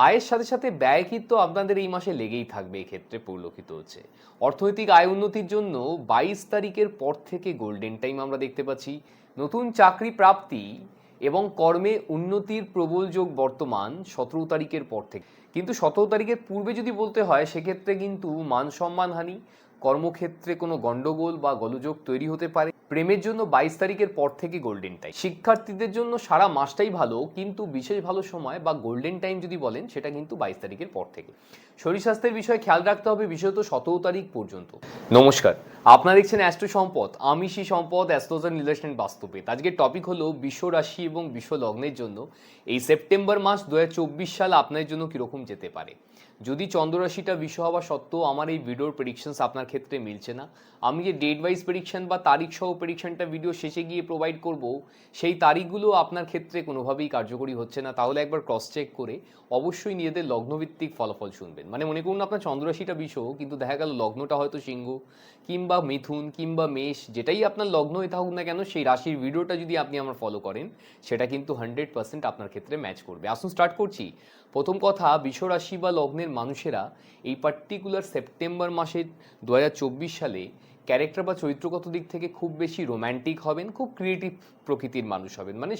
আয়ের সাথে সাথে ব্যয় কিন্তু আপনাদের এই মাসে লেগেই থাকবে, এক্ষেত্রে পরিলক্ষিত হচ্ছে। অর্থনৈতিক আয় উন্নতির জন্য 22 তারিখের পর থেকে গোল্ডেন টাইম আমরা দেখতে পাচ্ছি। নতুন চাকরি প্রাপ্তি এবং কর্মে উন্নতির প্রবল যোগ বর্তমান 17 তারিখের পর থেকে। কিন্তু 17 তারিখের পূর্বে যদি বলতে হয় সেক্ষেত্রে কিন্তু মান সম্মানহানি, কর্মক্ষেত্রে কোনো গন্ডগোল বা গোলযোগ তৈরি হতে পারে। প্রেমের জন্য 22 তারিখের পর থেকে গোল্ডেন টাইম। শিক্ষার্থীদের জন্য সারা মাসটাই ভালো, কিন্তু বিশেষ ভালো সময় বা গোল্ডেন টাইম যদি বলেন সেটা কিন্তু 22 তারিখের পর থেকে। শরীর স্বাস্থ্যের বিষয়ে খেয়াল রাখতে হবে, বিশেষত 17 তারিখ পর্যন্ত। নমস্কার, আপনারা দেখছেন অ্যাস্ট্রো সম্পদ, আমি শ্রী সম্পদ, অ্যাস্ট্রোলজার রিলেশন বাস্তবিক। আজকের টপিক হলো বিশ্ব রাশি এবং বিশ্ব লগ্নের জন্য এই সেপ্টেম্বর মাস 2024 সাল আপনার জন্য কিরকম যেতে পারে। যদি চন্দ্ররাশিটা বিশ্ব হওয়া সত্ত্বেও আমার এই ভিডিওর প্রেডিকশনস আপনার ক্ষেত্রে মিলছে না, আমি যে ডেট ওয়াইজ প্রেডিকশন বা তারিখ সহ প্রেডিকশনটা ভিডিও শেষে গিয়ে প্রোভাইড করব, সেই তারিখগুলো আপনার ক্ষেত্রে কোনোভাবেই কার্যকরী হচ্ছে না, তাহলে একবার ক্রস চেক করে অবশ্যই নিজেদের লগ্নভিত্তিক ফলাফল শুনবেন। মানে মনে করুন আপনার চন্দ্ররাশিটা বিষ, কিন্তু দেখা গেল লগ্নটা হয়তো সিংহ কিংবা মিথুন কিংবা মেষ, যেটাই আপনার লগ্ন হয়ে থাকুক না কেন, সেই রাশির ভিডিওটা যদি আপনি আমার ফলো করেন সেটা কিন্তু 100% আপনার ক্ষেত্রে ম্যাচ করবে। আসুন স্টার্ট করছি। প্রথম কথা, বিশ্ব রাশি বা লগ্নের মানুষেরা এই পার্টিকুলার সেপ্টেম্বর মাসের 2024 সালে ক্যারেক্টার বা চরিত্রগত দিক থেকে খুব বেশি রোম্যান্টিক হবেন, খুব ক্রিয়েটিভ প্রকৃতির মানুষ হবেন, মানে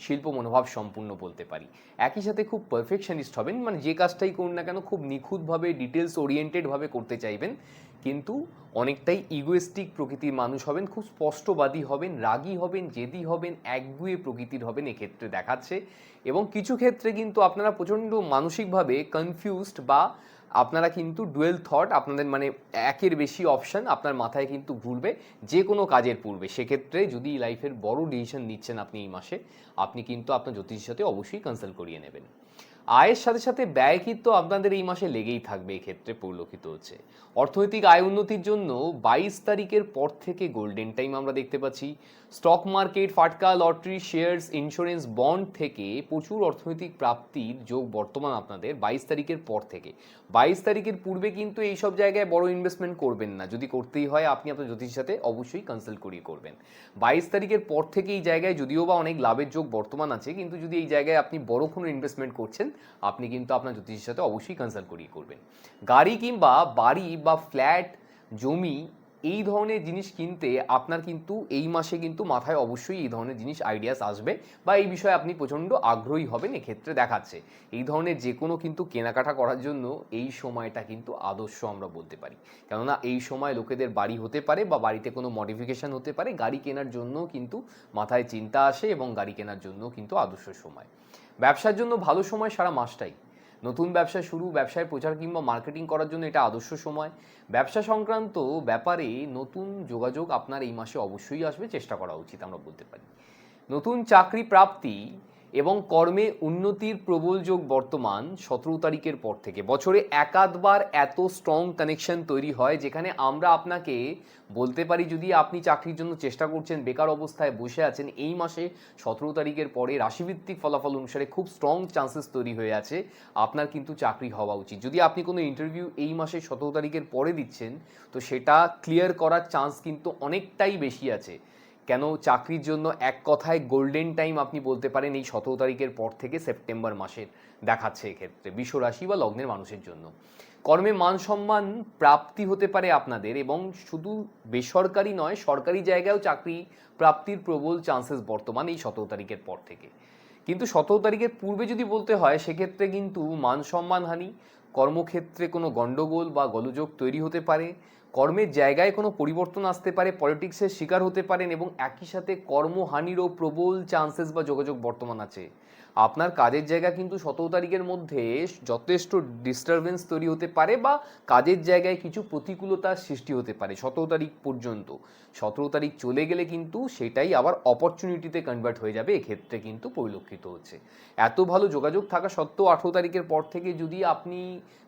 শিল্প মনোভাব সম্পূর্ণ বলতে পারি। একই সাথে খুব পারফেকশনিস্ট হবেন, মানে যে কাজটাই করুন না কেন খুব নিখুঁতভাবে ডিটেলস ওরিয়েন্টেডভাবে করতে চাইবেন, কিন্তু অনেকটাই ইগোয়েস্টিক প্রকৃতির মানুষ হবেন, খুব স্পষ্টবাদী হবেন, রাগী হবেন, জেদি হবেন, একগুঁয়ে প্রকৃতির হবেন এক্ষেত্রে দেখাচ্ছে। এবং কিছু ক্ষেত্রে কিন্তু আপনারা প্রচণ্ড মানসিকভাবে কনফিউজড, বা আপনারা কিন্তু ডুয়েল থট, আপনাদের মানে একের বেশি অপশান আপনার মাথায় কিন্তু ঘুরবে যে কোনো কাজের পূর্বে। সেক্ষেত্রে যদি লাইফের বড় ডিসিশন নিচ্ছেন আপনি এই মাসে, আপনি কিন্তু আপনার জ্যোতিষের সাথে অবশ্যই কনসাল্ট করিয়ে নেবেন। আয়ের সাথে সাথে ব্যয় কিন্তু আপনাদের এই মাসে লেগেই থাকবে, এক্ষেত্রে পরিলক্ষিত হচ্ছে। অর্থনৈতিক আয় উন্নতির জন্য 22 তারিখের পর থেকে গোল্ডেন টাইম আমরা দেখতে পাচ্ছি। স্টক মার্কেট, ফাটকা, লটারি, শেয়ার্স, ইন্স্যুরেন্স, বন্ড থেকে প্রচুর অর্থনৈতিক প্রাপ্তির যোগ বর্তমান আপনাদের 22 তারিখের পর থেকে। 22 তারিখের পূর্বে কিন্তু এইসব জায়গায় বড় ইনভেস্টমেন্ট করবেন না, যদি করতেই হয় আপনি আপনার জ্যোতিষের সাথে অবশ্যই কনসাল্ট করিয়ে করবেন। 22 তারিখের পর থেকে এই জায়গায় যদিও বা অনেক লাভের যোগ বর্তমান আছে, কিন্তু যদি এই জায়গায় আপনি বড় কোনো ইনভেস্টমেন্ট করছেন, আপনি কিন্তু আপনার জ্যোতিষের সাথে অবশ্যই কনসাল্ট করিয়ে করবেন। গাড়ি কিংবা বাড়ি বা ফ্ল্যাট, জমি, এই ধরনের জিনিস কিনতে আপনার কিন্তু এই মাসে কিন্তু মাথায় অবশ্যই এই ধরনের জিনিস আইডিয়াস আসবে, বা এই বিষয়ে আপনি প্রচণ্ড আগ্রহী হবেন এক্ষেত্রে দেখাচ্ছে। এই ধরনের যে কোনো কিন্তু কেনাকাটা করার জন্য এই সময়টা কিন্তু আদর্শ আমরা বলতে পারি, কেননা এই সময় লোকেদের বাড়ি হতে পারে বা বাড়িতে কোনো মডিফিকেশান হতে পারে, গাড়ি কেনার জন্য কিন্তু মাথায় চিন্তা আসে এবং গাড়ি কেনার জন্য কিন্তু আদর্শ সময়। ব্যবসার জন্য ভালো সময় সারা মাসটাই। নতুন ব্যবসা শুরু, ব্যবসায় প্রচার কিংবা মার্কেটিং করার জন্য এটা আদর্শ সময়। ব্যবসা সংক্রান্ত ব্যাপারে নতুন যোগাযোগ আপনার এই মাসে অবশ্যই আসবে, চেষ্টা করা উচিত আমরা বলতে পারি। নতুন চাকরি প্রাপ্তি এবং কর্মে উন্নতির প্রবল যোগ বর্তমান 17 তারিখের পর থেকে। বছরে একাধবার এত স্ট্রং কানেকশন তৈরি হয় যেখানে আমরা আপনাকে বলতে পারি, যদি আপনি চাকরির জন্য চেষ্টা করছেন, বেকার অবস্থায় বসে আছেন, এই মাসে 17 তারিখের পরে রাশিভিত্তিক ফলাফল অনুসারে খুব স্ট্রং চান্সেস তৈরি হয়ে আছে আপনার কিন্তু চাকরি হওয়া উচিত। যদি আপনি কোনো ইন্টারভিউ এই মাসে 17 তারিখের পরে দিচ্ছেন, তো সেটা ক্লিয়ার করার চান্স কিন্তু অনেকটাই বেশি আছে। কেন, চাকরির জন্য এক কথায় গোল্ডেন টাইম আপনি বলতে পারেন এই 17 তারিখের পর থেকে সেপ্টেম্বর মাসের দেখাচ্ছে এক্ষেত্রে বিশ্ব রাশি বা লগ্নের মানুষের জন্য। কর্মে মান সম্মান প্রাপ্তি হতে পারে আপনাদের, এবং শুধু বেসরকারি নয়, সরকারি জায়গায়ও চাকরি প্রাপ্তির প্রবল চান্সেস বর্তমান এই 17 তারিখের পর থেকে। কিন্তু 17 তারিখের পূর্বে যদি বলতে হয় সেক্ষেত্রে কিন্তু মান সম্মানহানি, কর্মক্ষেত্রে কোনো গন্ডগোল বা গোলযোগ তৈরি হতে পারে, কর্মের জায়গায় কোনো পরিবর্তন আসতে পারে, পলিটিক্সের শিকার হতে পারেন, এবং একই সাথে কর্মহানিরও প্রবল চান্সেস বা যোগাযোগ বর্তমান আছে। আপনার কাজের জায়গা কিন্তু 17 তারিখের মধ্যে যথেষ্ট ডিস্টারবেন্স তৈরি হতে পারে, বা কাজের জায়গায় কিছু প্রতিকূলতার সৃষ্টি হতে পারে 17 তারিখ পর্যন্ত। 17 তারিখ চলে গেলে কিন্তু সেটাই আবার অপরচুনিটিতে কনভার্ট হয়ে যাবে, এক্ষেত্রে কিন্তু পরিলক্ষিত হচ্ছে। এত ভালো যোগাযোগ থাকা সত্ত্বেও 18 তারিখের পর থেকে যদি আপনি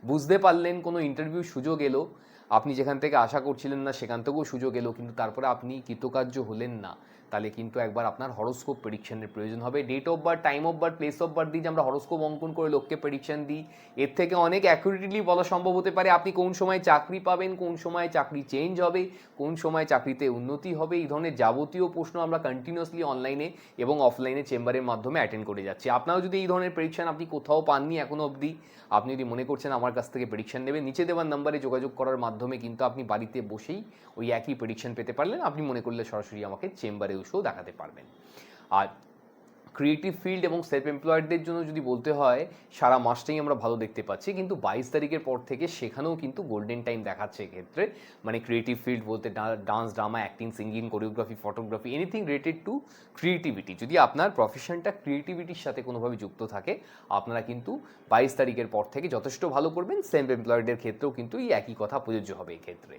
বুঝতে পারলেন কোনো ইন্টারভিউ সুযোগ এলো, আপনি যেখান থেকে আশা করছিলেন না সেখান থেকেও সুযোগ এলো, কিন্তু তারপরে আপনি কৃতকার্য হলেন না, তাহলে কিন্তু একবার আপনার হরোস্কোপ প্রেডিকশনের প্রয়োজন হবে। Date of birth, time of birth, place of birth দিয়ে যে আমরা হরোস্কোপ অঙ্কন করে লোককে প্রেডিকশন দিই, এর থেকে অনেক অ্যাকুরেটলি বলা সম্ভব হতে পারে আপনি কোন সময় চাকরি পাবেন, কোন সময় চাকরি চেঞ্জ হবে, কোন সময় চাকরিতে উন্নতি হবে। এই ধরনের যাবতীয় প্রশ্ন আমরা কন্টিনিউয়াসলি অনলাইনে এবং অফলাইনে চেম্বারের মাধ্যমে অ্যাটেন্ড করে যাচ্ছি। আপনারাও যদি এই ধরনের প্রেডিকশন আপনি কোথাও পাননি এখনো অবধি, আপনি যদি মনে করছেন আমার কাছ থেকে প্রেডিকশন নেবেন, নিচে দেওয়ার নাম্বারে যোগাযোগ করার মাধ্যমে কিন্তু আপনি বাড়িতে বসেই ওই একই প্রেডিকশন পেতে পারলেন। আপনি মনে করলে সরাসরি আমাকে চেম্বারে এসেও দেখাতে পারবেন। আর ক্রিয়েটিভ ফিল্ড এবং সেলফ এমপ্লয়েডদের জন্য যদি বলতে হয়, সারা মাসটাই আমরা ভালো দেখতে পাচ্ছি, কিন্তু 22 তারিখের পর থেকে সেখানেও কিন্তু গোল্ডেন টাইম দেখাচ্ছে এক্ষেত্রে। মানে ক্রিয়েটিভ ফিল্ড বলতে dance, drama, acting, singing, choreography, photography, anything related to creativity, যদি আপনার প্রফেশনটা ক্রিয়েটিভিটির সাথে কোনোভাবে যুক্ত থাকে, আপনারা কিন্তু 22 তারিখের পর থেকে যথেষ্ট ভালো করবেন। সেলফ এমপ্লয়েডদের ক্ষেত্রেও কিন্তু এই একই কথা প্রযোজ্য হবে এক্ষেত্রে।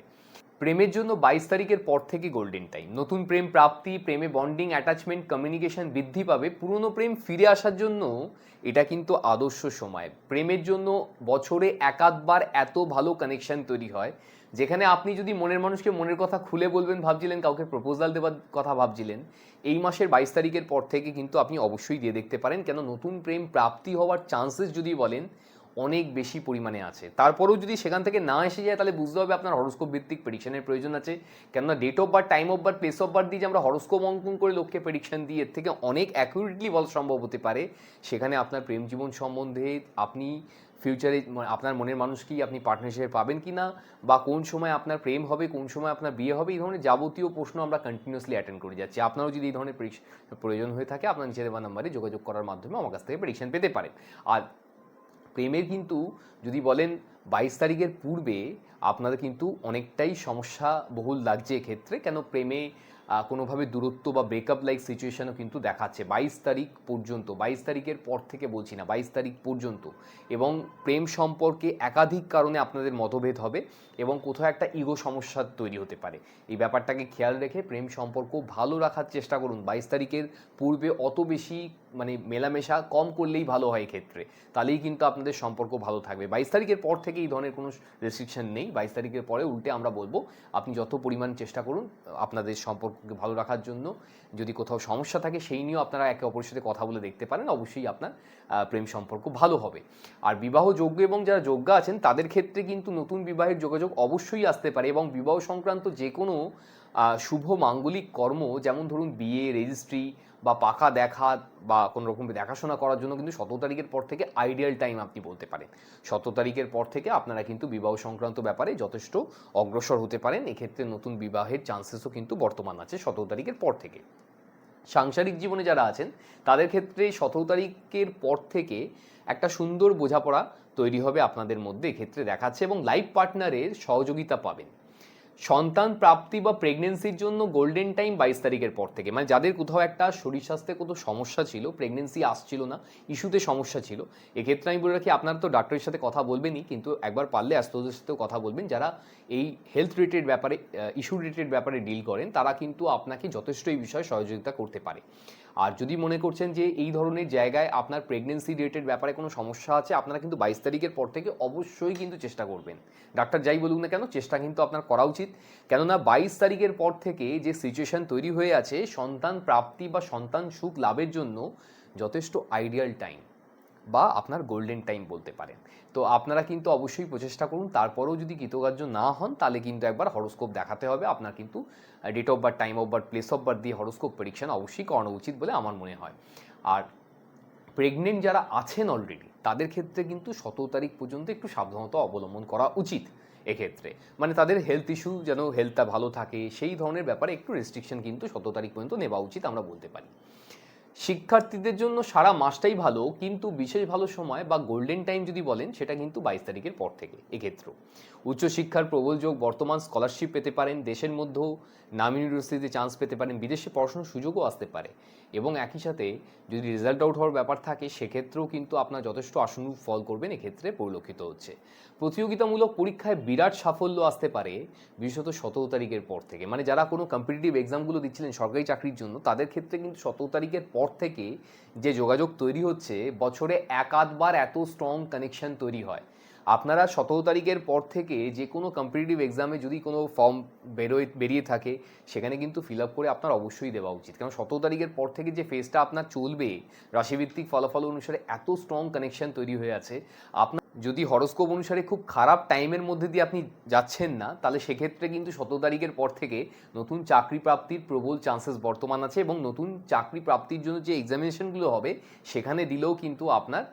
প্রেমের জন্য 22 তারিখের পর থেকে গোল্ডেন টাইম। নতুন প্রেম প্রাপ্তি, প্রেমে বন্ডিং, অ্যাটাচমেন্ট, কমিউনিকেশন বৃদ্ধি পাবে। পুরনো প্রেম ফিরে আসার জন্য এটা কিন্তু আদর্শ সময়। প্রেমের জন্য বছরে একাধবার এত ভালো কানেকশন তৈরি হয়, যেখানে আপনি যদি মনের মানুষকে মনের কথা খুলে বলবেন ভাবছিলেন, কাউকে প্রপোজাল দেওয়ার কথা ভাবছিলেন, এই মাসের 22 তারিখের পর থেকে কিন্তু আপনি অবশ্যই দিয়ে দেখতে পারেন। কেন, নতুন প্রেম প্রাপ্তি হওয়ার চান্সেস যদি বলেন অনেক বেশি পরিমাণে আছে। তারপরেও যদি সেখান থেকে না এসে যায়, তাহলে বুঝতে হবে আপনার হরোস্কোপ ভিত্তিক প্রেডিকশনের প্রয়োজন আছে। কেননা date of birth, time of birth, place of birth দিয়ে যে আমরা হরোস্কোপ অঙ্কন করে লোককে প্রেডিকশন দিই, এর থেকে অনেক অ্যাকুরেটলি বলা সম্ভব হতে পারে সেখানে আপনার প্রেম জীবন সম্বন্ধে, আপনি ফিউচারে আপনার মনের মানুষকেই আপনি পার্টনার হিসেবে পাবেন কি না, বা কোন সময় আপনার প্রেম হবে, কোন সময় আপনার বিয়ে হবে, এই ধরনের যাবতীয় প্রশ্ন আমরা কন্টিনিউয়াসলি অ্যাটেন্ড করে যাচ্ছি। আপনারও যদি এই ধরনের প্রয়োজন হয়ে থাকে, আপনার নিচে দেওয়া নাম্বারে যোগাযোগ করার মাধ্যমে আমার কাছ থেকে প্রেডিকশন পেতে পারেন। আর প্রেমের কিন্তু যদি বলেন 22 তারিখের পূর্বে আপনাদের কিন্তু অনেকটাই সমস্যা বহুল লাগছে এক্ষেত্রে। কেন, প্রেমে কোনোভাবে দূরত্ব বা ব্রেকআপ লাইক সিচুয়েশনও কিন্তু দেখাচ্ছে 22 তারিখ পর্যন্ত। 22 তারিখের পর থেকে বলছি না, 22 তারিখ পর্যন্ত। এবং প্রেম সম্পর্কে একাধিক কারণে আপনাদের মতভেদ হবে এবং কোথাও একটা ইগো সমস্যা তৈরি হতে পারে। এই ব্যাপারটাকে খেয়াল রেখে প্রেম সম্পর্ক ভালো রাখার চেষ্টা করুন। 22 তারিখের পূর্বে অত বেশি মেলামেশা কম করলেই ভালো হয় এক্ষেত্রে, তাহলেই কিন্তু আপনাদের সম্পর্ক ভালো থাকবে। 22 তারিখের পর থেকে এই ধরনের কোনো রেস্ট্রিকশন নেই। 22 তারিখের পরে উল্টে আমরা বলবো আপনি যত পরিমাণ চেষ্টা করুন আপনাদের সম্পর্ককে ভালো রাখার জন্য। যদি কোথাও সমস্যা থাকে সেই নিয়েও আপনারা একে অপরের সাথে কথা বলে দেখতে পারেন, অবশ্যই আপনার প্রেম সম্পর্ক ভালো হবে। আর বিবাহযোগ্য এবং যারা যোগ্য আছেন তাদের ক্ষেত্রে কিন্তু নতুন বিবাহের যোগাযোগ অবশ্যই আসতে পারে, এবং বিবাহ সংক্রান্ত যে কোনো শুভ মাঙ্গলিক কর্ম, যেমন ধরুন বিয়ে, রেজিস্ট্রি বা পাকা দেখা বা কোনো রকম দেখাশোনা করার জন্য কিন্তু 17 তারিখের পর থেকে আইডিয়াল টাইম আপনি বলতে পারেন। 17 তারিখের পর থেকে আপনারা কিন্তু বিবাহ সংক্রান্ত ব্যাপারে যথেষ্ট অগ্রসর হতে পারেন। এক্ষেত্রে নতুন বিবাহের চান্সেসও কিন্তু বর্তমান আছে 17 তারিখের পর থেকে। সাংসারিক জীবনে যারা আছেন তাদের ক্ষেত্রে 17 তারিখের পর থেকে একটা সুন্দর বোঝাপড়া তৈরি হবে আপনাদের মধ্যে, এক্ষেত্রে দেখাচ্ছে, এবং লাইফ পার্টনারের সহযোগিতা পাবেন। সন্তান প্রাপ্তি বা প্রেগনেন্সির জন্য গোল্ডেন টাইম 22 তারিখের পর থেকে। মানে যাদের কোথাও একটা শরীর স্বাস্থ্যে কোথাও সমস্যা ছিল, প্রেগনেন্সি আসছিল না, ইস্যুতে সমস্যা ছিল, এক্ষেত্রে আমি বলে রাখি আপনারা তো ডাক্তারের সাথে কথা বলবেনই, কিন্তু একবার পারলে অ্যাস্ট্রোলজির সাথেও কথা বলবেন। যারা এই হেলথ রিলেটেড ব্যাপারে, ইস্যু রিলেটেড ব্যাপারে ডিল করেন, তারা কিন্তু আপনাকে যথেষ্ট এই বিষয়ে সহযোগিতা করতে পারে। আর যদি মনে করছেন যে এই ধরনের জায়গায় আপনার প্রেগনেন্সি রিলেটেড ব্যাপারে কোনো সমস্যা আছে, আপনারা কিন্তু 22 তারিখের পর থেকে অবশ্যই কিন্তু চেষ্টা করবেন। ডাক্তার যাই বলুক না কেন, চেষ্টা কিন্তু আপনার করা উচিত। কেননা 22 তারিখের পর থেকে যে সিচুয়েশন তৈরি হয়ে আছে, সন্তান প্রাপ্তি বা সন্তান সুখ লাভের জন্য যথেষ্ট আইডিয়াল টাইম বা আপনার গোল্ডেন টাইম বলতে পারেন। তো আপনারা কিন্তু অবশ্যই প্রচেষ্টা করুন। তারপরেও যদি কৃতকার্য না হন, তাহলে কিন্তু একবার হরোস্কোপ দেখাতে হবে। আপনার কিন্তু date of birth, time of birth, place of birth দিয়ে হরোস্কোপ প্রেডিকশন অবশ্যই করানো উচিত বলে আমার মনে হয়। আর প্রেগনেন্ট যারা আছেন অলরেডি, তাদের ক্ষেত্রে কিন্তু 17 তারিখ পর্যন্ত একটু সাবধানতা অবলম্বন করা উচিত এক্ষেত্রে। মানে তাদের হেলথ ইস্যু যেন হেলথটা ভালো থাকে, সেই ধরনের ব্যাপারে একটু রেস্ট্রিকশন কিন্তু 17 তারিখ পর্যন্ত নেওয়া উচিত আমরা বলতে পারি। শিক্ষার্থীদের জন্য সারা মাসটাই ভালো, কিন্তু বিশেষ ভালো সময় বা গোল্ডেন টাইম যদি বলেন, সেটা কিন্তু 22 তারিখের পর থেকে। এক্ষেত্রেও উচ্চশিক্ষার প্রবল যোগ, বর্তমান স্কলারশিপ পেতে পারেন, দেশের মধ্যেও নাম ইউনিভার্সিটিতে চান্স পেতে পারেন, বিদেশে পড়াশোনার সুযোগও আসতে পারে। এবং একই সাথে যদি রেজাল্ট আউট হওয়ার ব্যাপার থাকে, সেক্ষেত্রেও কিন্তু আপনার যথেষ্ট আশানুরূপ ফল করবেন, এক্ষেত্রে পরিলক্ষিত হচ্ছে। প্রতিযোগিতামূলক পরীক্ষায় বিরাট সাফল্য আসতে পারে, বিশেষত 17 তারিখের পর থেকে। মানে যারা কোনো কম্পিটিটিভ এক্সামগুলো দিচ্ছিলেন সরকারি চাকরির জন্য, তাদের ক্ষেত্রে কিন্তু 17 তারিখের পর থেকে যে যোগাযোগ তৈরি হচ্ছে, বছরে এক আধবার এত স্ট্রং কানেকশন তৈরি হয়। আপনারা 17 তারিখের পর থেকে যে কোনো কম্পিটিটিভ এক্সামে যদি কোনো ফর্ম বেরিয়ে থাকে সেখানে কিন্তু ফিল আপ করে আপনার অবশ্যই দেওয়া উচিত, কারণ 17 তারিখের পর থেকে যে ফেজটা আপনার চলবে রাশিভিত্তিক ফলাফল অনুসারে এত স্ট্রং কানেকশন তৈরি হয়ে আছে। আপনার যদি হরোস্কোপ অনুসারে খুব খারাপ টাইমের মধ্যে দিয়ে আপনি যাচ্ছেন না, তাহলে সেক্ষেত্রে কিন্তু 17 তারিখের পর থেকে নতুন চাকরি প্রাপ্তির প্রবল চান্সেস বর্তমান আছে, এবং নতুন চাকরি প্রাপ্তির জন্য যে এক্সামিনেশনগুলো হবে সেখানে দিলেও কিন্তু আপনার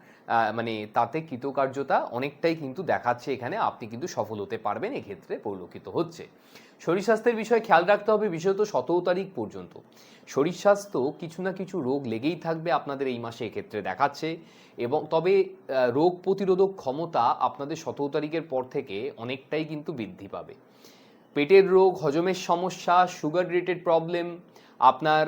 মানে তাতে কৃতকার্যতা অনেকটাই কিন্তু দেখাচ্ছে, এখানে আপনি কিন্তু সফল হতে পারবেন এক্ষেত্রে পরিলক্ষিত হচ্ছে। শরীর স্বাস্থ্যের বিষয়ে খেয়াল রাখতে হবে, বিশেষত 17 তারিখ পর্যন্ত শরীর স্বাস্থ্য কিছু না কিছু রোগ লেগেই থাকবে আপনাদের এই মাসে এক্ষেত্রে দেখাচ্ছে, এবং তবে রোগ প্রতিরোধক ক্ষমতা আপনাদের 17 তারিখের পর থেকে অনেকটাই কিন্তু বৃদ্ধি পাবে। পেটের রোগ, হজমের সমস্যা, সুগার রিলেটেড প্রবলেম, আপনার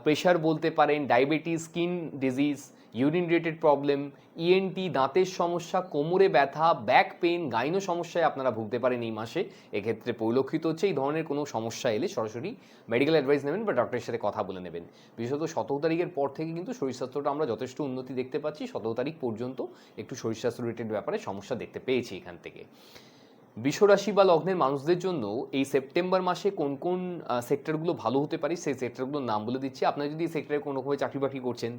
প্রেশার বলতে পারেন, diabetes, skin disease, urine related problem, ENT, দাঁতের সমস্যা, কোমরে ব্যথা, ব্যাক পেইন, গাইনো সমস্যায় আপনারা ভুগতে পারেন এই মাসে এক্ষেত্রে পরিলক্ষিত হচ্ছে। এই ধরনের কোনো সমস্যা এলে সরাসরি মেডিকেল অ্যাডভাইস নেবেন বা ডক্টরের সাথে কথা বলে নেবেন। বিশেষত 17 তারিখের পর থেকে কিন্তু শরীর স্বাস্থ্যটা আমরা যথেষ্ট উন্নতি দেখতে পাচ্ছি। 17 তারিখ পর্যন্ত একটু শরীর স্বাস্থ্য রিলেটেড ব্যাপারে সমস্যা দেখতে পেয়েছি এখান থেকে। বৃষরাশি বা লগ্নের মানুষদের জন্য এই সেপ্টেম্বর মাসে কোন কোন সেক্টরগুলো ভালো হতে পারে সেই সেক্টরগুলোর নাম বলে দিচ্ছি। আপনারা যদি এই সেক্টরে কোনো রকমের চাকরি বাকরি করছেন,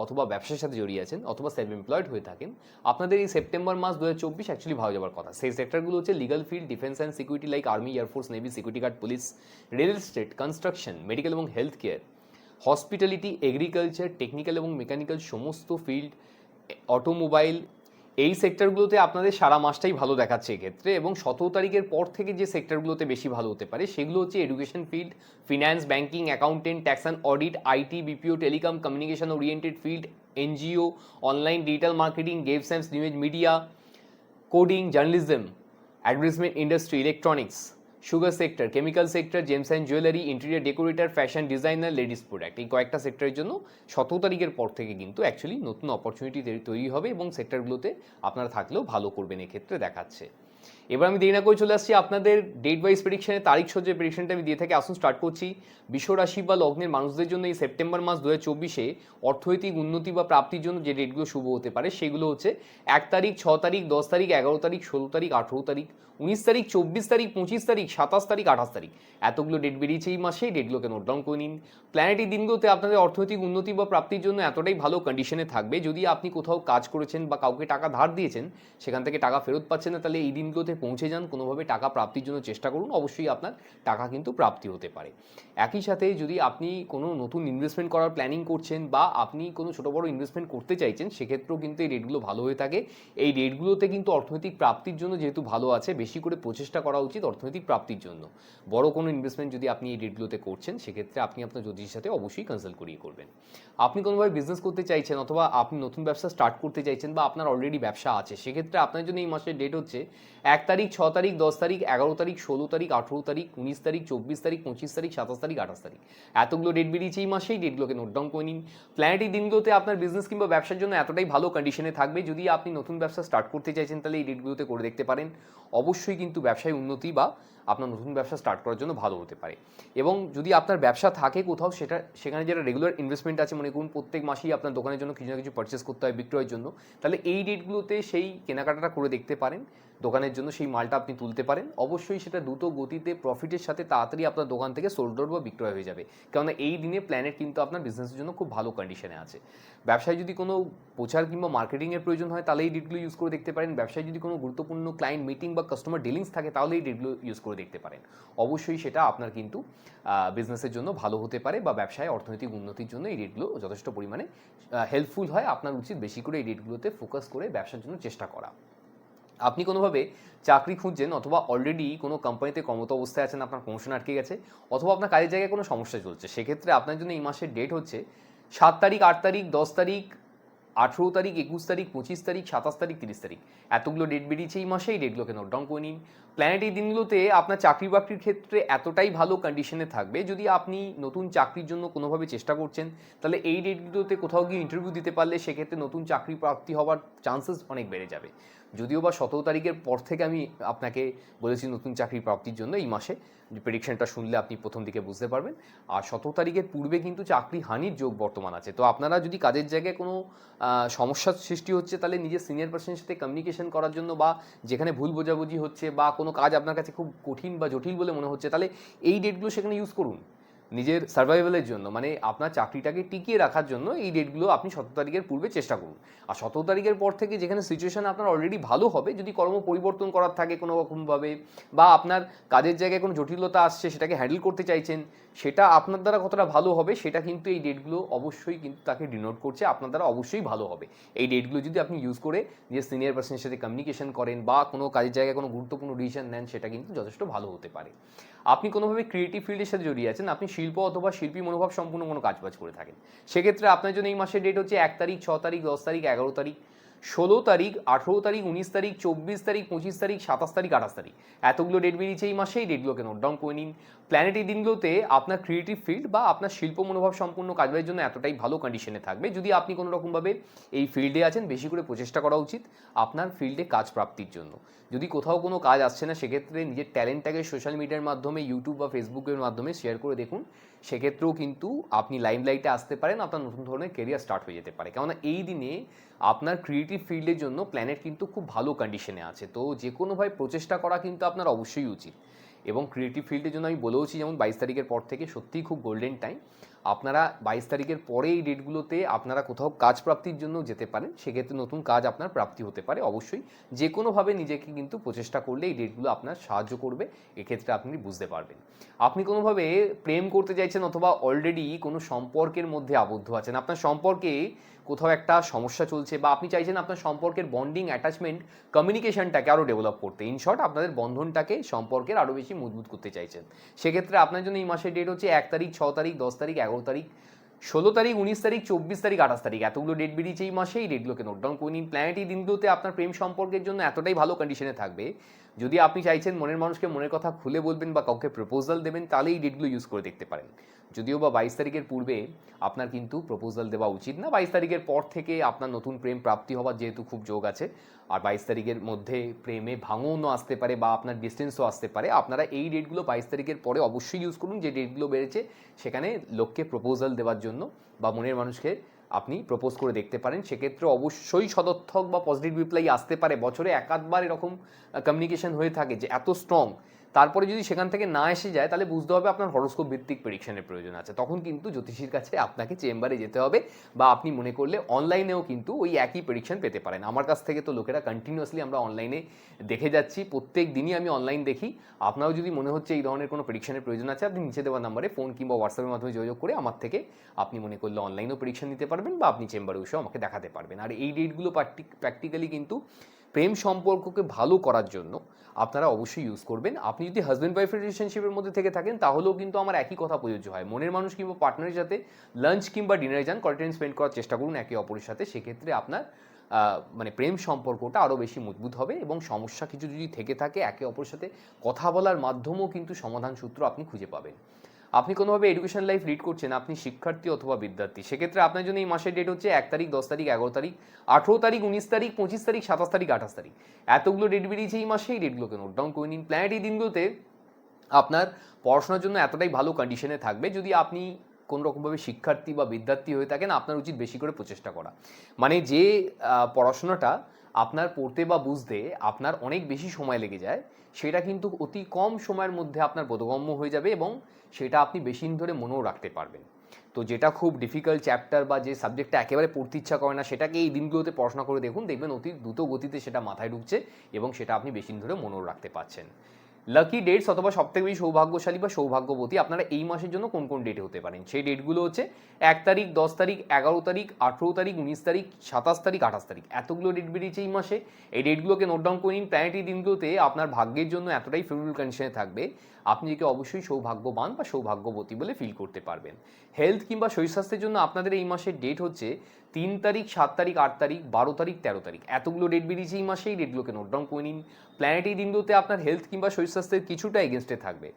অথবা ব্যবসার সাথে জড়িয়ে আছেন, অথবা সেলফ এমপ্লয়েড হয়ে থাকেন, আপনাদের এই সেপ্টেম্বর মাস 2024 অ্যাকচুয়ালি ভালো যাওয়ার কথা। সেই সেক্টরগুলো হচ্ছে legal field, defence and security like army, air force, navy, security guard, police, real estate, construction, medical এবং health care, hospitality, agriculture, technical এবং মেকানিক্যাল সমস্ত ফিল্ড, অটোমোবাইল, এই সেক্টরগুলোতে আপনাদের সারা মাসটাই ভালো দেখাচ্ছে এক্ষেত্রে। এবং 17 তারিখের পর থেকে যে সেক্টরগুলোতে বেশি ভালো হতে পারে সেগুলো হচ্ছে education field, finance, banking, accountant, tax and audit, IT, BPO, telecom, communication oriented field, NGO, online digital marketing, games and news media, coding, journalism, advertisement industry, electronics, sugar sector, chemical sector, James and jewellery, interior decorator, fashion designer, ladies product, এই কয়েকটা সেক্টরের জন্য 17 তারিখের পর থেকে কিন্তু actually নতুন opportunity তৈরি হবে, এবং সেক্টরগুলোতে আপনারা থাকলেও ভালো করবেন এক্ষেত্রে দেখাচ্ছে। এবার আমি দেরি না করে চলে আসছি আপনাদের ডেট ওয়াইজ প্রেডিকশনের তারিখ সজ্জে প্রেডিকশনটা আমি দিয়ে থাকি। আসুন স্টার্ট করছি। বৃষ রাশি বা লগ্নের মানুষদের জন্য এই সেপ্টেম্বর মাস 2024-এ অর্থনৈতিক উন্নতি বা প্রাপ্তির জন্য যে ডেটগুলো শুভ হতে পারে সেগুলো হচ্ছে 1 তারিখ, 6 তারিখ, 10 তারিখ, 11 তারিখ, 16 তারিখ, 18 তারিখ, 19 তারিখ, 24 তারিখ, 25 তারিখ, 27 তারিখ, 28 তারিখ, এতগুলো ডেট বেরিয়েছে এই মাসে। এই ডেটগুলোকে নোট ডাউন করে নিন। প্ল্যানেট এই দিনগুলোতে আপনাদের অর্থনৈতিক উন্নতি বা প্রাপ্তির জন্য এতটাই ভালো কন্ডিশনে থাকবে, যদি আপনি কোথাও কাজ করেছেন বা কাউকে টাকা ধার দিয়েছেন সেখান থেকে টাকা ফেরত পাচ্ছেন না, তাহলে এই দিনগুলোতে পৌঁছে যান, কোনোভাবে টাকা প্রাপ্তির জন্য চেষ্টা করুন, অবশ্যই আপনার টাকা কিন্তু প্রাপ্তি হতে পারে। একই সাথে যদি আপনি কোনো নতুন ইনভেস্টমেন্ট করার প্ল্যানিং করছেন বা আপনি কোনো ছোটো বড়ো ইনভেস্টমেন্ট করতে চাইছেন, সেক্ষেত্রেও কিন্তু এই রেটগুলো ভালো হয়ে থাকে। এই রেটগুলোতে কিন্তু অর্থনৈতিক প্রাপ্তির জন্য যেহেতু ভালো আছে, বেশি করে প্রচেষ্টা করা উচিত অর্থনৈতিক প্রাপ্তির জন্য। বড় কোনো ইনভেস্টমেন্ট যদি আপনি এই রেটগুলোতে করছেন, সেক্ষেত্রে আপনি আপনার জ্যোতিষের সাথে অবশ্যই কনসাল্ট করিয়ে করবেন। আপনি কোনোভাবে বিজনেস করতে চাইছেন, অথবা আপনি নতুন ব্যবসা স্টার্ট করতে চাইছেন, বা আপনার অলরেডি ব্যবসা আছে, সেক্ষেত্রে আপনার জন্য এই মাসের ডেট হচ্ছে 1 তারিখ, 6 তারিখ, 10 তারিখ, 11 তারিখ, 16 তারিখ, 18 তারিখ, 19 তারিখ, 24 তারিখ, 25 তারিখ, 27 তারিখ, 28 তারিখ, এতগুলো ডেট বেরিয়েছে এই মাসে। এই ডেটগুলোকে নোট ডাউন করে নিন। প্ল্যানেট এই দিনগুলোতে আপনার বিজনেস কিংবা ব্যবসার জন্য এতটাই ভালো কন্ডিশনে থাকবে, যদি আপনি নতুন ব্যবসা স্টার্ট করতে চাইছেন তাহলে এই ডেটগুলোতে করে দেখতে পারেন। অবশ্যই কিন্তু ব্যবসায় উন্নতি বা আপনার নতুন ব্যবসা স্টার্ট করার জন্য ভালো হতে পারে। এবং যদি আপনার ব্যবসা থাকে কোথাও, সেখানে যেটা রেগুলার ইনভেস্টমেন্ট আছে, মনে করুন প্রত্যেক মাসেই আপনার দোকানের জন্য কিছু না কিছু পারচেস করতে হয় বিক্রয়ের জন্য, তাহলে এই ডেটগুলোতে সেই কেনাকাটাটা করে দেখতে পারেন। দোকানের জন্য সেই মালটা আপনি তুলতে পারেন, অবশ্যই সেটা দ্রুত গতিতে প্রফিটের সাথে তাড়াতাড়ি আপনার দোকান থেকে সোল্ড আউট বা বিক্রয় হয়ে যাবে, কেননা এই দিনে প্ল্যানেট কিন্তু আপনার বিজনেসের জন্য খুব ভালো কন্ডিশনে আছে। ব্যবসায় যদি কোনো প্রচার কিংবা মার্কেটিংয়ের প্রয়োজন হয় তাহলে এই ডেটগুলো ইউজ করে দেখতে পারেন। ব্যবসায় যদি কোনো গুরুত্বপূর্ণ ক্লায়েন্ট মিটিং বা কাস্টমার ডিলিংস থাকে তাহলে এই ডেটগুলো ইউজ করে দেখতে পারেন। অবশ্যই সেটা আপনার কিন্তু বিজনেসের জন্য ভালো হতে পারে, বা ব্যবসায় অর্থনৈতিক উন্নতির জন্য এই ডেটগুলো যথেষ্ট পরিমাণে হেল্পফুল হয়। আপনার উচিত বেশি করে এই ডেটগুলোতে ফোকাস করে ব্যবসার জন্য চেষ্টা করা। আপনি কোনোভাবে চাকরি খুঁজছেন, অথবা অলরেডি কোনো কোম্পানিতে কর্মরত অবস্থায় আছেন, আপনার প্রমোশন আটকে গেছে, অথবা আপনার কাজের জায়গায় কোনো সমস্যা চলছে, সেক্ষেত্রে আপনার জন্য এই মাসের ডেট হচ্ছে 7 তারিখ, 8 তারিখ, 10 তারিখ, 18 তারিখ, 21 তারিখ, 25 তারিখ, 27 তারিখ, 30 তারিখ, এতগুলো ডেট বেরিয়েছে এই মাসে। এই ডেটগুলোকে নোট ডাউন করে নিন। প্ল্যানেট এই দিনগুলোতে আপনার চাকরি বাকরির ক্ষেত্রে এতটাই ভালো কন্ডিশনে থাকবে, যদি আপনি নতুন চাকরির জন্য কোনোভাবে চেষ্টা করছেন, তাহলে এই ডেটগুলোতে কোথাও গিয়ে ইন্টারভিউ দিতে পারলে সেক্ষেত্রে নতুন চাকরি প্রাপ্তি হওয়ার চান্সেস অনেক বেড়ে যাবে। যদিও বা 17 তারিখের পর থেকে আমি আপনাকে বলেছি নতুন চাকরি প্রাপ্তির জন্য এই মাসে প্রেডিকশনটা শুনলে আপনি প্রথম দিকে বুঝতে পারবেন। আর 17 তারিখের পূর্বে কিন্তু চাকরি হানির যোগ বর্তমান আছে। তো আপনারা যদি কাজের জায়গায় কোনো সমস্যার সৃষ্টি হচ্ছে, তাহলে নিজের সিনিয়র পার্সনের সাথে কমিউনিকেশন করার জন্য বা যেখানে ভুল বোঝাবুঝি হচ্ছে বা কোনো কাজ আপনার কাছে খুব কঠিন বা জটিল বলে মনে হচ্ছে, তাহলে এই ডেটগুলো সেখানে ইউজ করুন নিজের সার্ভাইভালের জন্য, মানে আপনার চাকরিটাকে টিকিয়ে রাখার জন্য এই ডেটগুলো আপনি 17 তারিখের পূর্বে চেষ্টা করুন। আর 17 তারিখের পর থেকে যেখানে সিচুয়েশন আপনার অলরেডি ভালো হবে, যদি কর্ম পরিবর্তন করার থাকে কোনো রকমভাবে বা আপনার কাজের জায়গায় কোনো জটিলতা আসছে সেটাকে হ্যান্ডেল করতে চাইছেন, সেটা আপনার দ্বারা কতটা ভালো হবে সেটা কিন্তু এই ডেটগুলো অবশ্যই কিন্তু তাকে ডিনোট করছে আপনার দ্বারা অবশ্যই ভালো হবে। এই ডেটগুলো যদি আপনি ইউজ করে নিজের সিনিয়র পার্সনের সাথে কমিউনিকেশন করেন বা কোনো কাজের জায়গায় কোনো গুরুত্বপূর্ণ ডিসিশন নেন, সেটা কিন্তু যথেষ্ট ভালো হতে পারে। আপনি কোনোভাবে ক্রিয়েটিভ ফিল্ডের সাথে জড়িয়ে আছেন, আপনি শিল্প অথবা শিল্পী মনোভাব সম্পূর্ণ কোনো কাজবাজ করে থাকেন, সেক্ষেত্রে আপনার জন্য এই মাসের ডেট হচ্ছে 1 তারিখ, 6 তারিখ, 10 তারিখ, 11 তারিখ, 16 তারিখ, 18 তারিখ, 19 তারিখ, 24 তারিখ, 25 তারিখ, 27 তারিখ, 28 তারিখ, এতগুলো ডেট বেরিয়েছে এই মাসে। এই ডেটগুলোকে নোট ডাউন করে নিন। প্ল্যানেট এই দিনগুলোতে আপনার ক্রিয়েটিভ ফিল্ড বা আপনার শিল্প মনোভাব সম্পূর্ণ কাজের জন্য এতটাই ভালো কন্ডিশনে থাকবে, যদি আপনি কোনো রকমভাবে এই ফিল্ডে আছেন বেশি করে প্রচেষ্টা করা উচিত আপনার ফিল্ডে কাজ প্রাপ্তির জন্য। যদি কোথাও কোনো কাজ আসছে না, সেক্ষেত্রে নিজের ট্যালেন্টটাকে সোশ্যাল মিডিয়ার মাধ্যমে, ইউটিউব বা ফেসবুকের মাধ্যমে শেয়ার করে দেখুন, সেক্ষেত্রেও কিন্তু আপনি লাইমলাইটে আসতে পারেন, আপনার নতুন ধরনের কেরিয়ার স্টার্ট হয়ে যেতে পারে। কেননা এই দিনে আপনার ক্রিয়েটিভ ফিল্ডের জন্য প্ল্যানেট কিন্তু খুব ভালো কন্ডিশনে আছে, তো যে কোনোভাবে প্রচেষ্টা করা কিন্তু আপনার অবশ্যই উচিত। এবং ক্রিয়েটিভ ফিল্ডের জন্য আমি বলেওছি, যেমন 22 তারিখের পর থেকে সত্যিই খুব গোল্ডেন টাইম। আপনারা 22 তারিখের পরে এই ডেটগুলোতে আপনারা কোথাও কাজ প্রাপ্তির জন্য যেতে পারেন, সেক্ষেত্রে নতুন কাজ আপনার প্রাপ্তি হতে পারে। অবশ্যই যে কোনোভাবে নিজেকে কিন্তু প্রচেষ্টা করলে এই ডেটগুলো আপনার সাহায্য করবে, এক্ষেত্রে আপনি বুঝতে পারবেন। আপনি কোনোভাবে প্রেম করতে চাইছেন অথবা অলরেডি কোনো সম্পর্কের মধ্যে আবদ্ধ আছেন, আপনার সম্পর্কে কোথাও একটা সমস্যা চলছে বা আপনি চাইছেন আপনার সম্পর্কের বন্ডিং, অ্যাটাচমেন্ট, কমিউনিকেশনটাকে আরও ডেভেলপ করতে, ইন শর্ট আপনাদের বন্ধনটাকে সম্পর্কের আরও বেশি মজবুত করতে চাইছেন, সেক্ষেত্রে আপনার জন্য এই মাসের ডেট হচ্ছে 1 তারিখ, 6 তারিখ, 10 তারিখ, 11 তারিখ, 16 তারিখ, 19 তারিখ, 24 তারিখ, 28 তারিখ, এতগুলো ডেট বেরিয়েছে এই মাসে। এই ডেটগুলোকে নোট ডাউন করে নিন। প্ল্যানেট এই দিনগুলোতে আপনার প্রেম সম্পর্কের জন্য এতটাই ভালো কন্ডিশনে থাকবে, যদি আপনি চাইছেন মনের মানুষকে মনের কথা খুলে বলবেন বা কাউকে প্রপোজাল দেবেন, তাহলে এই ডেটগুলো ইউজ করে দেখতে পারেন। যদিও বা 22 তারিখের পূর্বে আপনার কিন্তু প্রপোজাল দেওয়া উচিত না, 22 তারিখের পর থেকে আপনার নতুন প্রেম প্রাপ্তি হওয়ার যেহেতু খুব যোগ আছে, আর 22 তারিখের মধ্যে প্রেমে ভাঙনও আসতে পারে বা আপনার ডিস্টেন্সও আসতে পারে, আপনারা এই ডেটগুলো 22 তারিখের পরে অবশ্যই ইউজ করুন, যে ডেটগুলো বেড়েছে সেখানে লোককে প্রপোজাল দেওয়ার জন্য বা মনের মানুষকে আপনি প্রপোজ করে দেখতে পারেন, সেক্ষেত্রে অবশ্যই সদর্থক বা পজিটিভ রিপ্লাই আসতে পারে। বছরে একাধবার এরকম কমিউনিকেশন হয়ে থাকে যে এত স্ট্রং, তারপরে যদি সেখান থেকে না এসে যায়, তাহলে বুঝতে হবে আপনার হরোস্কোপ ভিত্তিক প্রেডিকশনের প্রয়োজন আছে, তখন কিন্তু জ্যোতিষীর কাছে আপনাকে চেম্বারে যেতে হবে, বা আপনি মনে করলে অনলাইনেও কিন্তু ওই একই প্রেডিকশন পেতে পারেন। আমার কাছ থেকে তো লোকেরা কন্টিনিউয়াসলি আমরা অনলাইনে দেখে যাচ্ছি, প্রত্যেক দিনই আমি অনলাইন দেখি। আপনারাও যদি মনে হচ্ছে এই ধরনের কোনো প্রেডিকশনের প্রয়োজন আছে, আপনি নিচে দেওয়া নাম্বারে ফোন কিংবা হোয়াটসঅ্যাপের মাধ্যমে যোগাযোগ করে আমার থেকে আপনি মনে করলে অনলাইনেও প্রেডিকশন নিতে পারবেন বা আপনি চেম্বারে এসেও আমাকে দেখাতে পারবেন। আর এই ডেটগুলো প্র্যাকটিক্যালি কিন্তু প্রেম সম্পর্ককে ভালো করার জন্য আপনারা অবশ্যই ইউজ করবেন। আপনি যদি হাজব্যান্ড ওয়াইফ রিলেশনশিপের মধ্যে থেকে থাকেন, তাহলেও কিন্তু আমার একই কথা প্রযোজ্য হয়, মনের মানুষ কিংবা পার্টনারের সাথে লাঞ্চ কিংবা ডিনারে যান, কোয়ালিটি টাইম স্পেন্ড করার চেষ্টা করুন একে অপরের সাথে, সেক্ষেত্রে আপনার মানে প্রেম সম্পর্কটা আরও বেশি মজবুত হবে এবং সমস্যা কিছু যদি থেকে থাকে একে অপরের সাথে কথা বলার মাধ্যমেও কিন্তু সমাধান সূত্র আপনি খুঁজে পাবেন। আপনি কোনোভাবে এডুকেশন লাইফ লিড করছেন, আপনি শিক্ষার্থী অথবা বিদ্যার্থী, সেক্ষেত্রে আপনার জন্য এই মাসের ডেট হচ্ছে 1 তারিখ, 10 তারিখ, 11 তারিখ, 18 তারিখ, 19 তারিখ, 25 তারিখ, 27 তারিখ, 28 তারিখ, এতগুলো ডেট বেরিয়েছে এই মাসে। এই ডেটগুলোকে নোট ডাউন করে নিন। প্ল্যানেট এই দিনগুলোতে আপনার পড়াশোনার জন্য এতটাই ভালো কন্ডিশনে থাকবে, যদি আপনি কোনো রকমভাবে শিক্ষার্থী বা বিদ্যার্থী হয়ে থাকেন, আপনার উচিত বেশি করে প্রচেষ্টা করা, মানে যে পড়াশোনাটা আপনার পড়তে বা বুঝতে আপনার অনেক বেশি সময় লেগে যায়, সেটা কিন্তু অতি কম সময়ের মধ্যে আপনার বোধগম্য হয়ে যাবে এবং সেটা আপনি বেশি দিন ধরে মনেও রাখতে পারবেন। তো যেটা খুব ডিফিকাল্ট চ্যাপ্টার বা যে সাবজেক্টটা একেবারে পড়তে ইচ্ছা করে না, সেটাকে এই দিনগুলোতে পড়াশোনা করে দেখুন, দেখবেন অতি দ্রুত গতিতে সেটা মাথায় ঢুকছে এবং সেটা আপনি বেশি দিন ধরে মনেও রাখতে পারছেন। লাকি ডেটস অথবা সবথেকে বেশি সৌভাগ্যশালী বা সৌভাগ্যবতী আপনারা এই মাসের জন্য কোন কোন ডেটে হতে পারেন, সেই ডেটগুলো হচ্ছে 1 তারিখ, 10 তারিখ, 11 তারিখ, 18 তারিখ, 19 তারিখ, 27 তারিখ, 28 তারিখ, এতগুলো ডেট বেরিয়েছে এই মাসে। এই ডেটগুলোকে নোট ডাউন করে নিন। প্ল্যানেটারি দিনগুলোতে আপনার ভাগ্যের জন্য এতটাই ফেভারেবল কন্ডিশনে থাকবে, আপনি একে অবশ্যই সৌভাগ্যবান বা সৌভাগ্যবতী বলে ফিল করতে পারবেন। হেলথ কিংবা শরীর স্বাস্থ্যের জন্য আপনাদের এই মাসের ডেট হচ্ছে 3 তারিখ, 7 তারিখ, 8 তারিখ, 12 তারিখ, 13 তারিখ, এতগুলো ডেট বেরিয়েছে এই মাসে। এই ডেটগুলোকে নোট ডাউন করে নিন। প্ল্যানেটারি দিনগুলোতে আপনার হেলথ কিংবা শরীর স্বাস্থ্যের কিছুটা এগেনস্টে থাকবে,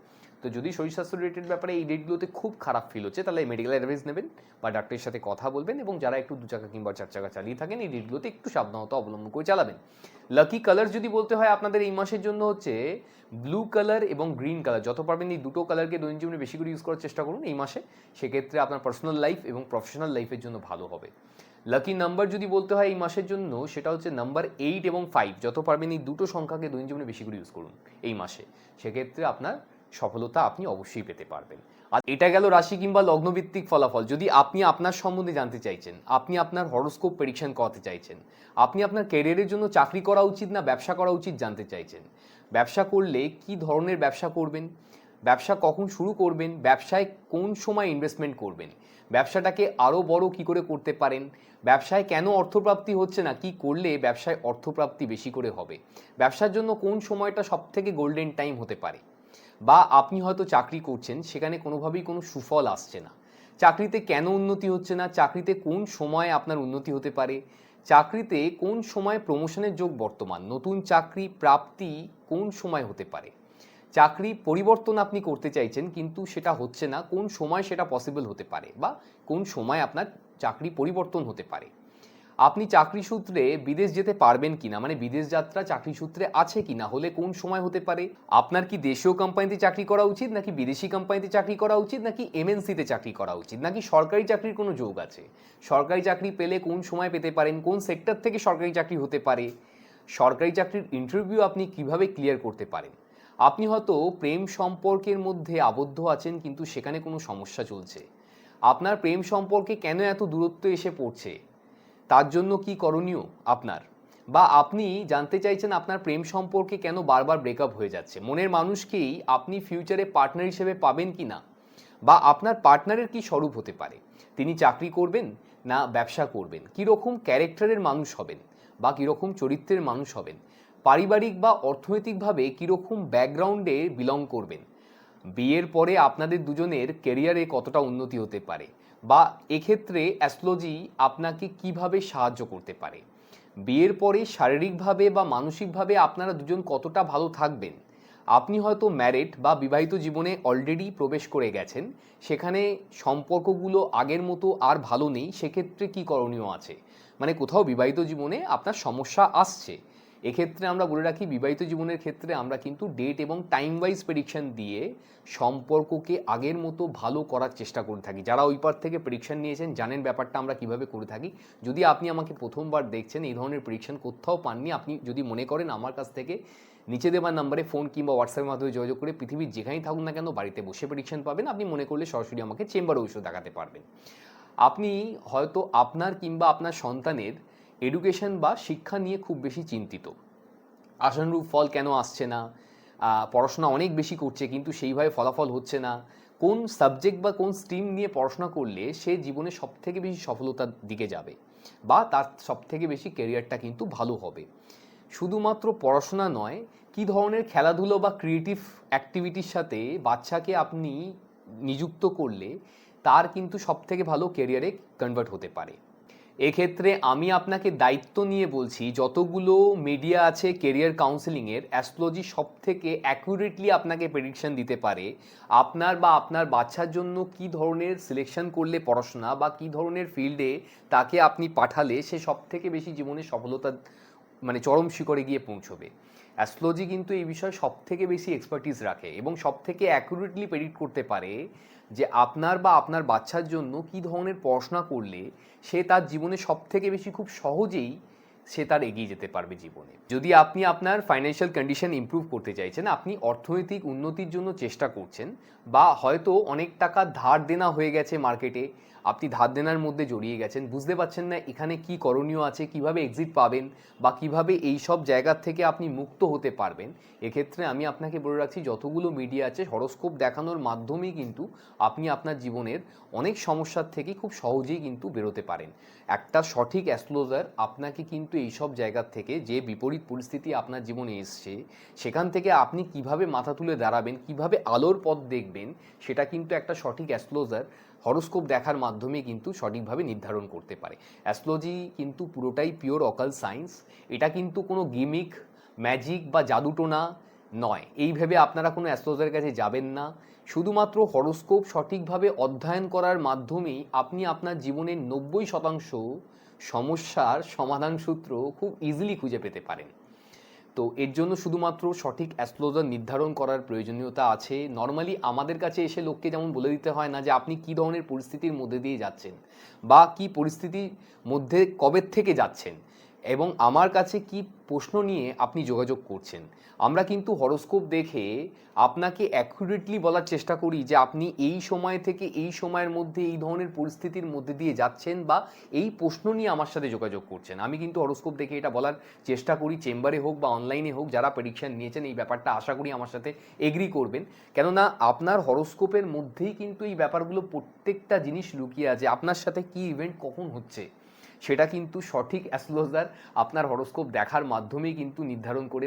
তো যদি শরীর স্বাস্থ্য রিলেটেড ব্যাপারে এই ডেটগুলোতে খুব খারাপ ফিল হচ্ছে, তাহলে মেডিকেল অ্যাডভাইস নেবেন বা ডাক্তারের সাথে কথা বলবেন, এবং যারা একটু 2 চাকা কিংবা 4 চাকা চালিয়ে থাকেন এই ডেটগুলোতে একটু সাবধানতা অবলম্বন করে চালাবেন। লাকি কালার যদি বলতে হয় আপনাদের এই মাসের জন্য হচ্ছে ব্লু কালার এবং গ্রিন কালার। যত পারবেন এই দুটো কালারকে দৈনন্দিন জীবনে বেশি করে ইউজ করার চেষ্টা করুন এই মাসে, সেক্ষেত্রে আপনার পার্সোনাল লাইফ এবং প্রফেশনাল লাইফের জন্য ভালো হবে। লাকি নাম্বার যদি বলতে হয় এই মাসের জন্য, সেটা হচ্ছে নাম্বার 8 এবং 5। যত পারবেন এই দুটো সংখ্যাকে দৈনন্দিন জীবনে বেশি করে ইউজ করুন এই মাসে, সেক্ষেত্রে আপনার সফলতা আপনি অবশ্যই পেতে পারবেন। আর এটা গেল রাশি কিংবা লগ্নভিত্তিক ফলাফল। যদি আপনি আপনার সম্বন্ধে জানতে চাইছেন, আপনি আপনার হরোস্কোপ প্রেডিকশন করাতে চাইছেন, আপনি আপনার ক্যারিয়ারের জন্য চাকরি করা উচিত না ব্যবসা করা উচিত জানতে চাইছেন, ব্যবসা করলে কি ধরনের ব্যবসা করবেন, ব্যবসা কখন শুরু করবেন, ব্যবসায় কোন সময় ইনভেস্টমেন্ট করবেন, ব্যবসাটাকে আরও বড় কি করে করতে পারেন, ব্যবসায় কেন অর্থপ্রাপ্তি হচ্ছে না, কি করলে ব্যবসায় অর্থপ্রাপ্তি বেশি করে হবে, ব্যবসার জন্য কোন সময়টা সবথেকে গোল্ডেন টাইম হতে পারে, বা আপনি হয়তো চাকরি করছেন সেখানে কোনোভাবেই কোনো সুফল আসছে না, চাকরিতে কেন উন্নতি হচ্ছে না, চাকরিতে কোন সময়ে আপনার উন্নতি হতে পারে, চাকরিতে কোন সময় প্রমোশনের যোগ বর্তমান, নতুন চাকরি প্রাপ্তি কোন সময় হতে পারে, চাকরি পরিবর্তন আপনি করতে চাইছেন কিন্তু সেটা হচ্ছে না, কোন সময় সেটা পসিবল হতে পারে, বা কোন সময় আপনার চাকরি পরিবর্তন হতে পারে, আপনি চাকরি সূত্রে বিদেশ যেতে পারবেন কিনা, মানে বিদেশ যাত্রা চাকরি সূত্রে আছে কিনা, হলে কোন সময় হতে পারে, আপনার কি দেশীয় কোম্পানিতে চাকরি করা উচিত নাকি বিদেশি কোম্পানিতে চাকরি করা উচিত, নাকি এমএনসিতে চাকরি করা উচিত, নাকি সরকারি চাকরির কোনো যোগ আছে, সরকারি চাকরি পেলে কোন সময় পেতে পারেন, কোন সেক্টর থেকে সরকারি চাকরি হতে পারে, সরকারি চাকরির ইন্টারভিউ আপনি কিভাবে ক্লিয়ার করতে পারেন, আপনি হয়তো প্রেম সম্পর্কের মধ্যে আবদ্ধ আছেন কিন্তু সেখানে কোনো সমস্যা চলছে, আপনার প্রেম সম্পর্কে কেন এত দূরত্ব এসে পড়ছে, তার জন্য কি করণীয় আপনার, বা আপনি জানতে চাইছেন আপনার প্রেম সম্পর্কে কেন বারবার ব্রেকআপ হয়ে যাচ্ছে, মনের মানুষকেই আপনি ফিউচারে পার্টনার হিসেবে পাবেন কি না, বা আপনার পার্টনারের কি স্বরূপ হতে পারে, তিনি চাকরি করবেন না ব্যবসা করবেন, কীরকম ক্যারেক্টারের মানুষ হবেন বা কীরকম চরিত্রের মানুষ হবেন, পারিবারিক বা অর্থনৈতিকভাবে কীরকম ব্যাকগ্রাউন্ডে বিলং করবেন, বিয়ের পরে আপনাদের দুজনের ক্যারিয়ারে কতটা উন্নতি হতে পারে, বা এক্ষেত্রে অ্যাস্ট্রোলজি আপনাকে কিভাবে সাহায্য করতে পারে, বিয়ের পরে শারীরিকভাবে বা মানসিকভাবে আপনারা দুজন কতটা ভালো থাকবেন, আপনি হয়তো ম্যারিড বা বিবাহিত জীবনে অলরেডি প্রবেশ করে গেছেন, সেখানে সম্পর্কগুলো আগের মতো আর ভালো নেই, সেক্ষেত্রে কি করণীয় আছে, মানে কোথাও বিবাহিত জীবনে আপনার সমস্যা আসছে, এক্ষেত্রে আমরা বলে রাখি বিবাহিত জীবনের ক্ষেত্রে আমরা কিন্তু ডেট এবং টাইম ওয়াইজ প্রেডিকশন দিয়ে সম্পর্ককে আগের মতো ভালো করার চেষ্টা করে থাকি। যারা ওই পার থেকে প্রেডিকশন নিয়েছেন জানেন ব্যাপারটা আমরা কিভাবে করে থাকি। যদি আপনি আমাকে প্রথমবার দেখছেন, এই ধরনের প্রেডিকশন কোথাও পাননি, আপনি যদি মনে করেন আমার কাছ থেকে নিচে দেওয়ার নাম্বারে ফোন কিংবা হোয়াটসঅ্যাপের মাধ্যমে যোগাযোগ করে পৃথিবীর যেখানেই থাকুন না কেন বাড়িতে বসে প্রেডিকশন পাবেন, আপনি মনে করলে সরাসরি আমাকে চেম্বারে বসে দেখাতে পারবেন। আপনি হয়তো আপনার কিংবা আপনার সন্তানের এডুকেশন বা শিক্ষা নিয়ে খুব বেশি চিন্তিত, আশানুরূপ ফল কেন আসছে না, পড়াশোনা অনেক বেশি করছে কিন্তু সেইভাবে ফলাফল হচ্ছে না, কোন সাবজেক্ট বা কোন স্ট্রিম নিয়ে পড়াশোনা করলে সে জীবনে সবথেকে বেশি সফলতার দিকে যাবে বা তার সবথেকে বেশি ক্যারিয়ারটা কিন্তু ভালো হবে। শুধুমাত্র পড়াশোনা নয়, কি ধরনের খেলাধুলো বা ক্রিয়েটিভ অ্যাক্টিভিটির সাথে বাচ্চাকে আপনি নিযুক্ত করলে তার কিন্তু সবথেকে ভালো ক্যারিয়ারে কনভার্ট হতে পারে। এক্ষেত্রে আমি আপনাকে দায়িত্ব নিয়ে বলছি, যতগুলো মিডিয়া আছে কেরিয়ার কাউন্সেলিংয়ের, অ্যাস্ট্রোলজি সবথেকে অ্যাকুরেটলি আপনাকে প্রেডিকশন দিতে পারে আপনার বা আপনার বাচ্চার জন্য কি ধরনের সিলেকশন করলে পড়াশোনা বা কি ধরনের ফিল্ডে তাকে আপনি পাঠালে সে সবথেকে বেশি জীবনে সফলতা মানে চরম শিখরে গিয়ে পৌঁছবে। অ্যাস্ট্রোলজি কিন্তু এই বিষয়ে সবথেকে বেশি এক্সপার্টিস রাখে এবং সবথেকে অ্যাকুরেটলি প্রেডিক্ট করতে পারে যে আপনার বা আপনার বাচ্চার জন্য কি ধরনের পড়াশোনা করলে সে তার জীবনে সবথেকে বেশি খুব সহজেই সে তার এগিয়ে যেতে পারবে জীবনে। যদি আপনি আপনার ফাইন্যান্সিয়াল কন্ডিশন ইমপ্রুভ করতে চাইছেন, আপনি অর্থনৈতিক উন্নতির জন্য চেষ্টা করছেন, বা হয়তো অনেক টাকা ধার দেনা হয়ে গেছে মার্কেটে, আপনি ধার দেনার মধ্যে জড়িয়ে গেছেন, বুঝতে পারছেন না এখানে কি করণীয় আছে, কিভাবে এক্সিট পাবেন বা কিভাবে এই সব জায়গার থেকে আপনি মুক্ত হতে পারবেন, এক্ষেত্রে আমি আপনাকে বলে রাখছি যতগুলো মিডিয়া আছে হরোস্কোপ দেখানোর মাধ্যমেই কিন্তু আপনি আপনার জীবনের অনেক সমস্যার থেকে খুব সহজেই কিন্তু বেরোতে পারেন। একটা সঠিক অ্যাস্ট্রোলজার আপনাকে কিন্তু এইসব জায়গার থেকে, যে বিপরীত পরিস্থিতি আপনার জীবনে এসছে সেখান থেকে আপনি কিভাবে মাথা তুলে দাঁড়াবেন, কিভাবে আলোর পথ দেখবেন, সেটা কিন্তু একটা সঠিক অ্যাস্ট্রোলজার হরোস্কোপ দেখার মাধ্যমে কিন্তু সঠিকভাবে নির্ধারণ করতে পারে। অ্যাস্ট্রোলজি কিন্তু পুরোটাই পিওর অকাল সায়েন্স, এটা কিন্তু কোনো গিমিক, ম্যাজিক বা জাদুটোনা নয়। এই ভেবে আপনারা কোনো অ্যাস্ট্রোলজারের কাছে যাবেন না। শুধুমাত্র হরোস্কোপ সঠিকভাবে অধ্যয়ন করার মাধ্যমেই আপনি আপনার জীবনের 90% সমস্যার সমাধান সূত্র খুব ইজিলি খুঁজে পেতে পারেন। তো এর জন্য শুধুমাত্র সঠিক অ্যাস্ট্রোলজার নির্ধারণ করার প্রয়োজনীয়তা আছে। নর্মালি আমাদের কাছে এসে লোককে যেমন বলে দিতে হয় না যে আপনি কী ধরনের পরিস্থিতির মধ্যে দিয়ে যাচ্ছেন বা কী পরিস্থিতির মধ্যে কবে থেকে যাচ্ছেন এবং আমার কাছে কি প্রশ্ন নিয়ে আপনি যোগাযোগ করছেন। আমরা কিন্তু হরোস্কোপ দেখে আপনাকে অ্যাকুরেটলি বলার চেষ্টা করি যে আপনি এই সময় থেকে এই সময়ের মধ্যে এই ধরনের পরিস্থিতির মধ্যে দিয়ে যাচ্ছেন বা এই প্রশ্ন নিয়ে আমার সাথে যোগাযোগ করছেন। আমি কিন্তু হরোস্কোপ দেখে এটা বলার চেষ্টা করি, চেম্বারে হোক বা অনলাইনে হোক, যারা প্রেডিকশন নিয়েছেন এই ব্যাপারটা আশা করি আমার সাথে এগ্রি করবেন। কেননা আপনার হরোস্কোপের মধ্যেই কিন্তু এই ব্যাপারগুলো প্রত্যেকটা জিনিস লুকিয়ে আছে। আপনার সাথে কী ইভেন্ট কখন হচ্ছে সেটা কিন্তু সঠিক অ্যাস্ট্রোলজার আপনার হরোস্কোপ দেখার মাধ্যমেই কিন্তু নির্ধারণ করে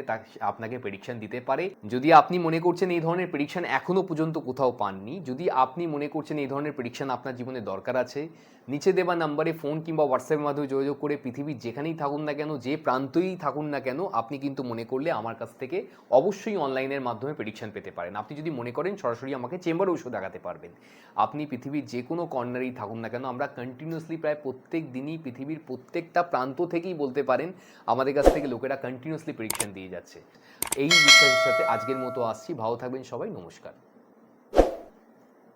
আপনাকে প্রেডিকশন দিতে পারে। যদি আপনি মনে করছেন এই ধরনের প্রেডিকশন এখনও পর্যন্ত কোথাও পাননি, যদি আপনি মনে করছেন এই ধরনের প্রেডিকশন আপনার জীবনে দরকার আছে, নিচে দেওয়া নাম্বারে ফোন কিংবা হোয়াটসঅ্যাপের মাধ্যমে যোগাযোগ করে পৃথিবীর যেখানেই থাকুন না কেন, যে প্রান্তই থাকুন না কেন, আপনি কিন্তু মনে করলে আমার কাছ থেকে অবশ্যই অনলাইনের মাধ্যমে প্রেডিকশন পেতে পারেন। আপনি যদি মনে করেন সরাসরি আমাকে চেম্বারে ওষুধ দেখাতে পারবেন। আপনি পৃথিবীর যে কোনো কর্নারেই থাকুন না কেন, আমরা কন্টিনিউয়াসলি প্রায় প্রত্যেক দিনই পৃথিবীর প্রত্যেকটা প্রান্ত থেকেই বলতে পারেন আমাদের কাছ থেকে লোকেরা কন্টিনিউয়াসলি প্রেডিকশন দিয়ে যাচ্ছে। এই বিশ্বাসের সাথে আজকের মতো আসছি। ভালো থাকবেন সবাই, নমস্কার।